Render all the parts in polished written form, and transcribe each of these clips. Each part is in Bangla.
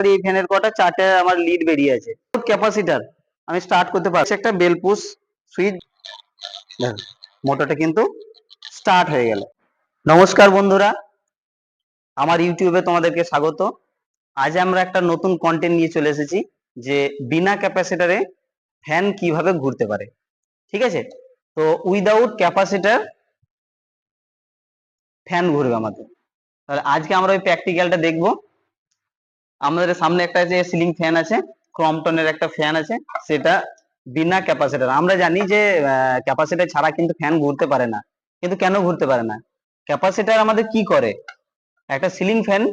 এই ফ্যানের কটা চারটে আমার লিড বেরিয়ে আছে। ক্যাপাসিটার আমি স্টার্ট করতে পারছি, একটা বেল পুশ সুইচ, মোটরটা কিন্তু স্টার্ট হয়ে গেল। নমস্কার বন্ধুরা, আমার ইউটিউবে তোমাদেরকে স্বাগত। আজ আমরা একটা নতুন কন্টেন্ট নিয়ে চলে এসেছি যে বিনা ক্যাপাসিটারে ফ্যান কিভাবে ঘুরতে পারে। ঠিক আছে, তো উইদাউট ক্যাপাসিটার ফ্যান ঘুরবে আমাদের। তাহলে আজকে আমরা ওই প্র্যাকটিক্যালটা দেখব। আমাদের সামনে একটা যে সিলিং ফ্যান আছে, ক্রমটনের একটা ফ্যান আছে, সেটা বিনা ক্যাপাসিটার। আমরা জানি যে ক্যাপাসিটার ছাড়া কিন্তু ফ্যান ঘুরতে পারে না, কিন্তু কেন ঘুরতে পারে না? ক্যাপাসিটার আমাদের কি করে, একটা সিলিং ফ্যান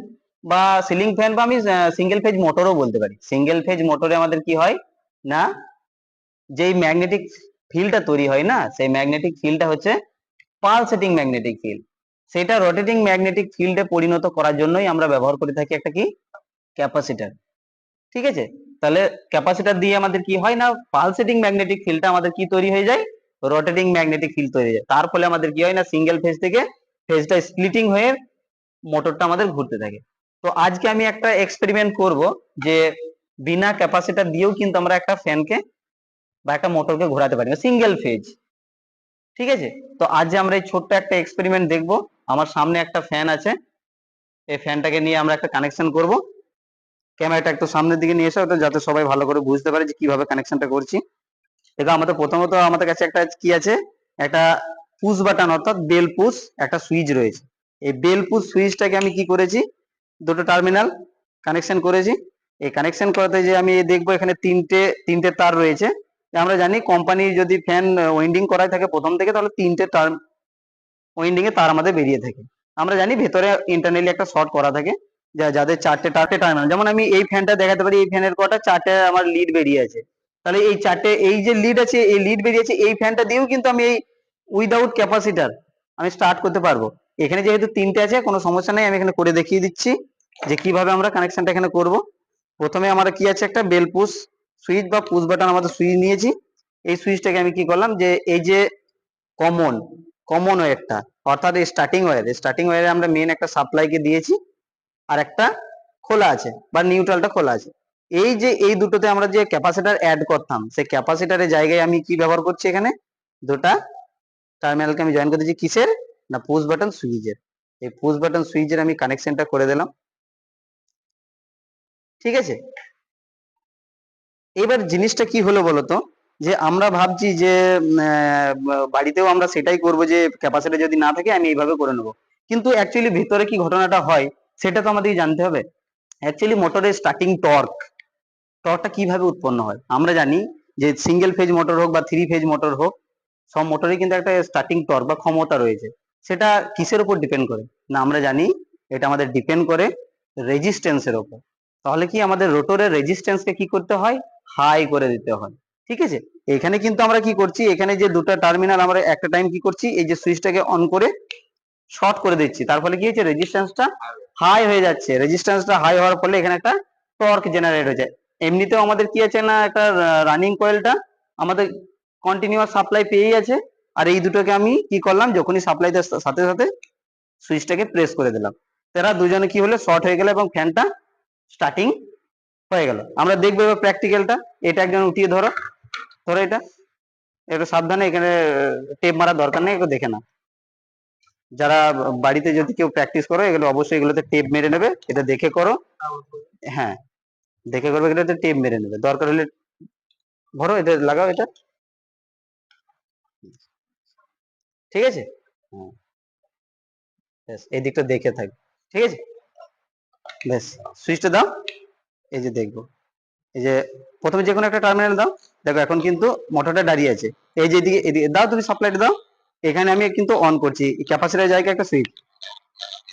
বা আমি সিঙ্গেল ফেজ মোটরও বলতে পারি। সিঙ্গেল ফেজ মোটরে আমাদের কি হয় না, যেই ম্যাগনেটিক ফিল্ডটা তৈরি হয় না, সেই ম্যাগনেটিক ফিল্ডটা হচ্ছে পালসেটিং ম্যাগনেটিক ফিল্ড। সেটা রোটেটিং ম্যাগনেটিক ফিল্ডে পরিণত করার জন্যই আমরা ব্যবহার করে থাকি একটা কি, ক্যাপাসিটার। ঠিক আছে, তাহলে ক্যাপাসিটার দিয়ে আমাদের কি হয় না, পালসেটিং ম্যাগনেটিক ফিল্ডটা আমাদের কি তৈরি হয়ে যায়, রোটেটিং ম্যাগনেটিক ফিল্ড তৈরি হয়ে যায়। তার ফলে আমাদের কি হয় না, সিঙ্গেল ফেজ থেকে ফেজটা স্প্লিটিং হয়ে মোটরটা আমাদের ঘুরতে থাকে। তো আজকে আমি একটা এক্সপেরিমেন্ট করব যে বিনা ক্যাপাসিটার দিয়েও কিন্তু আমরা একটা ফ্যানকে বা একটা মোটরকে ঘোরাতে পারি না, সিঙ্গেল ফেজ। ঠিক আছে, তো আজ আমরা এই ছোট্ট একটা এক্সপেরিমেন্ট দেখব। আমার সামনে একটা ফ্যান আছে, এই ফ্যানটাকে নিয়ে আমরা একটা কানেকশন করব। ক্যামেরাটা একটু সামনের দিকে নিয়ে এসো, যাতে সবাই ভালো করে বুঝতে পারে যে কিভাবে কানেকশনটা করছি। দেখো, প্রথমত আমাদের কাছে একটা কি আছে, একটা পুশ বাটন অর্থাৎ বেল পুশ একটা সুইচ রয়েছে। এই বেল পুশ সুইচটাকে আমি কি করেছি, দুটো টার্মিনাল কানেকশন করেছি। এই কানেকশন করতে যে আমি দেখবো এখানে তিনটে তার রয়েছে। আমরা জানি কোম্পানি যদি ফ্যান ওয়াইন্ডিং করাই থাকে প্রথম থেকে, তাহলে তিনটে ওয়াইন্ডিং এ তার আমাদের বেরিয়ে থাকে। আমরা জানি ভেতরে ইন্টারনালি একটা শর্ট করা থাকে, যাদের চারটে টার্মিনাল। যেমন আমি এই ফ্যানটা দেখাতে পারি, এই ফ্যানের কটা চারটে আমার লিড বেরিয়ে আছে। তাহলে এই চারটে, এই যে লিড আছে, এই লিড বেরিয়েছে, এই ফ্যানটা দিয়েও কিন্তু আমি এই উইদাউট ক্যাপাসিটার আমি স্টার্ট করতে পারবো। এখানে যেহেতু তিনটে আছে, কোনো সমস্যা নেই, আমি এখানে করে দেখিয়ে দিচ্ছি যে কিভাবে আমরা কানেকশনটা এখানে করব। প্রথমে আমরা কি আছে, একটা বেল পুশ সুইচ বা পুশ বাটন আমাদের সুইচ নিয়েছি। এই সুইচটাকে আমি কি করলাম, যে এই যে কমন কমন ওয়্যারটা অর্থাৎ এই স্টার্টিং ওয়্যারে আমরা মেন একটা সাপ্লাইকে দিয়েছি, আর একটা খোলা আছে বা নিউট্রালটা খোলা আছে। এই যে এই দুটোতে আমরা যে ক্যাপাসিটার অ্যাড করতাম, সেই ক্যাপাসিটারের জায়গায় আমি কি ব্যবহার করছি, এখানে দুটা টার্মিনালকে আমি জয়েন করে দিচ্ছি। কিসের না, পুশ বাটন সুইচের। এই পুশ বাটন সুইচের আমি কানেকশনটা করে দিলাম। ঠিক আছে, এবার জিনিসটা কি হলো বলতো, যে আমরা ভাবছি যে বাড়িতেও আমরা সেটাই করব, যে ক্যাপাসিটি যদি না থাকে আমি এইভাবে করে নেবো। কিন্তু অ্যাকচুয়ালি ভিতরে কি ঘটনাটা হয় সেটা তো আমাদের জানতে হবে। অ্যাকচুয়ালি মোটরের স্টার্টিং টর্কটা কিভাবে উৎপন্ন হয় আমরা জানি, যে সিঙ্গেল ফেজ মোটর হোক বা থ্রি ফেজ মোটর হোক, সব মোটরে কিন্তু একটা স্টার্টিং টর্ক বা ক্ষমতা রয়েছে। সেটা কিসের উপর ডিপেন্ড করে না, আমরা জানি এটা আমাদের ডিপেন্ড করে রেজিস্ট্যান্সের উপর। তাহলে কি আমাদের রোটরের রেজিস্ট্যান্সকে কি করতে হয়, হাই করে দিতে হয়। ঠিক আছে, এখানে কিন্তু আমরা কি করছি, এখানে যে দুটো টার্মিনাল আমরা একটা টাইম কি করছি, এই যে সুইচটাকে অন করে শর্ট করে দিচ্ছি। তার ফলে কি হচ্ছে, রেজিস্ট্যান্সটা হাই হয়ে যাচ্ছে। রেজিস্ট্যান্সটা হাই হওয়ার ফলে এখানে একটা টর্ক জেনারেট হয়ে যায়। এমনিতেও আমাদের কি আছে না, একটা রানিং কয়েলটা আমাদের কন্টিনিউয়াস সাপ্লাই পেয়েই আছে। আর এই দুটোকে আমি কি করলাম, যখনই সাপ্লাই দেওয়ার সাথে সাথে সুইচটাকে প্রেস করে দিলাম, তারা দুজনে কি হলো, শর্ট হয়ে গেল এবং ফ্যানটা স্টার্টিং হয়ে গেল। আমরা দেখবো এবার প্র্যাকটিক্যালটা। এটা একজন উঠিয়ে ধরো, ধরো এটা একটু সাবধানে, এখানে টেপ মারার দরকার নেই, একটু দেখে না। যারা বাড়িতে যদি কেউ প্র্যাকটিস করো, এগুলো অবশ্যই এগুলোতে টেপ মেরে নেবে, এটা দেখে করো। হ্যাঁ, দেখে করবে, এগুলোতে টেপ মেরে নেবে, দরকার হলে ধরো এটা লাগাও এটা। ঠিক আছে, হ্যাঁ, ব্যাস এই দিকটা দেখে থাকবে। ঠিক আছে, ব্যাস সুইচটা দাও। এই যে দেখবো, এই যে প্রথমে যে কোনো একটা টার্মিনাল দাও। দেখো এখন কিন্তু মোটরটা দাঁড়িয়ে আছে। এই যে এদিকে দাও, তুমি সাপ্লাইটা দাও। এখানে আমি কিন্তু অন করছি, ক্যাপাসিটরের জায়গায় একটা সুইচ।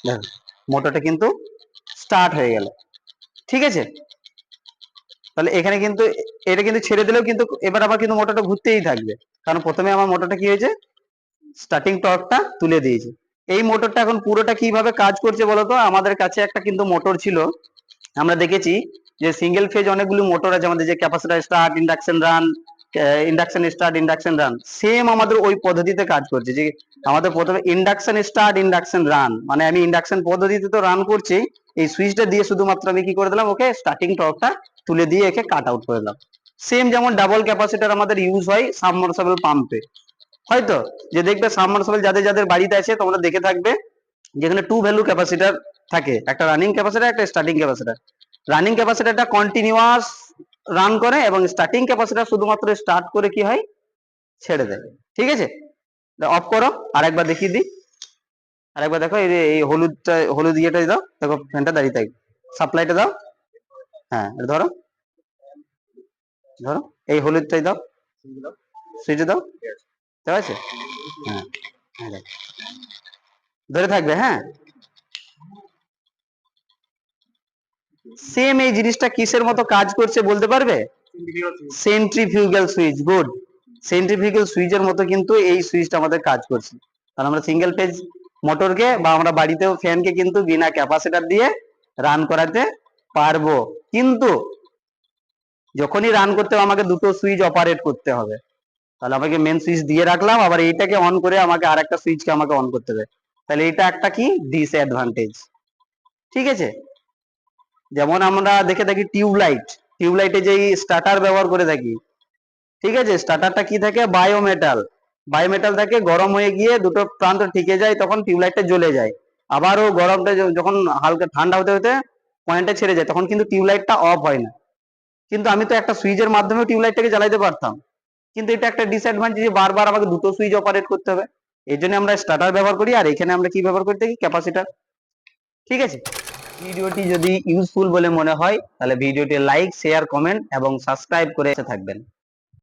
দেখো, মোটরটা কিন্তু স্টার্ট হয়ে গেল। ঠিক আছে, তাহলে এখানে কিন্তু এটা কিন্তু ছেড়ে দিলেও কিন্তু এবার আবার কিন্তু মোটরটা ঘুরতেই থাকবে, কারণ প্রথমে আমার মোটরটা কি হয়েছে, স্টার্টিং টর্কটা তুলে দিয়েছে। এই মোটরটা এখন পুরোটা কিভাবে কাজ করছে বলতো, আমাদের কাছে একটা কিন্তু মোটর ছিল। আমরা দেখেছি যে সিঙ্গেল ফেজ অনেকগুলো মোটর আছে আমাদের, যে capacitor start, induction run, induction start, induction run, same আমাদের ওই পদ্ধতিতে কাজ করছে। যে আমাদের প্রথমে ইন্ডাকশন স্টার্ট, ইন্ডাকশন রান, মানে আমি ইন্ডাকশন পদ্ধতিতে তো রান করছি, এই সুইচটা দিয়ে শুধুমাত্র আমি কি করে দিলাম, ওকে স্টার্টিং টর্কটা তুলে দিয়ে একে কাট আউট করে দিলাম। সেম যেমন ডাবল ক্যাপাসিটর আমাদের ইউজ হয় সাবমার্সিবল পাম্পে, হয়তো যে দেখবে সাবমার্সিবল যাদের যাদের বাড়িতে আছে তোমরা দেখে থাকবে, যেখানে টু ভ্যালু ক্যাপাসিটর থাকে, একটা রানিং ক্যাপাসিটর, একটা স্টার্টিং ক্যাপাসিটর। রানিং ক্যাপাসিটরটা কন্টিনিউয়াস রান করে এবং স্টার্টিং ক্যাপাসিটর শুধুমাত্র স্টার্ট করে কি হয়, ছেড়ে দেয়। ঠিক আছে, অফ করো, আরেকবার দেখিয়ে দিই, আরেকবার দেখো, এই যে এই হলুদটা, হলুদ ইয়েটা দাও, দেখো ফ্যানটা দাঁড়িয়ে থাকবে। সাপ্লাইটা দাও, হ্যাঁ এটা ধরো, ধরো এই হলুদটাই দাও, সুইচে দাও, ঠিক আছে, হ্যাঁ হ্যাঁ, ধরে থাকবে, হ্যাঁ। সেম এই জিনিসটা কিসের মতো কাজ করছে বলতে পারবে? Centrifugal switch, good. সেন্ট্রিফিউগাল সুইচের মতো কিন্তু এই সুইচটা আমাদের কাজ করছে। কারণ আমরা সিঙ্গেল ফেজ মোটরকে বা আমরা বাড়িতেও ফ্যানকে কিন্তু বিনা ক্যাপাসিটর দিয়ে রান করাতে পারবো, কিন্তু যখনই রান করতে হবে আমাকে দুটো সুইচ অপারেট করতে হবে। তাহলে আমাকে মেন সুইচ দিয়ে রাখলাম, আবার এইটাকে অন করে আমাকে আরেকটা সুইচকে আমাকে অন করতে হবে। তাহলে এটা একটা কি ডিসঅ্যাডভান্টেজ। ঠিক আছে, যেমন আমরা দেখে থাকি টিউবলাইট, টিউবলাইটে যেই স্টার্টার ব্যবহার করে থাকি, ঠিক আছে, স্টার্টারটা কি থাকে, বায়োমেটাল, বায়োমেটাল থাকে, গরম হয়ে গিয়ে দুটো প্রান্ত ঠেকে যায়, তখন টিউবলাইটটা জ্বলে যায়। আবারও গরমটা যখন হালকা ঠান্ডা হতে হতে পয়েন্টটা ছেড়ে যায়, তখন কিন্তু টিউবলাইটটা অফ হয় না। কিন্তু আমি তো একটা সুইচের মাধ্যমে টিউবলাইটটাকে জ্বালাইতে পারতাম, কিন্তু এটা একটা ডিসঅ্যাডভান্টেজ যে বারবার আমাকে দুটো সুইচ অপারেট করতে হবে। এই জন্য আমরা স্টার্টার ব্যবহার করি, আর এখানে আমরা কি ব্যবহার করে থাকি, ক্যাপাসিটর। ঠিক আছে, ভিডিওটি যদি ইউজফুল বলে মনে হয় তাহলে ভিডিওটি লাইক, শেয়ার, কমেন্ট এবং সাবস্ক্রাইব করে থাকবেন।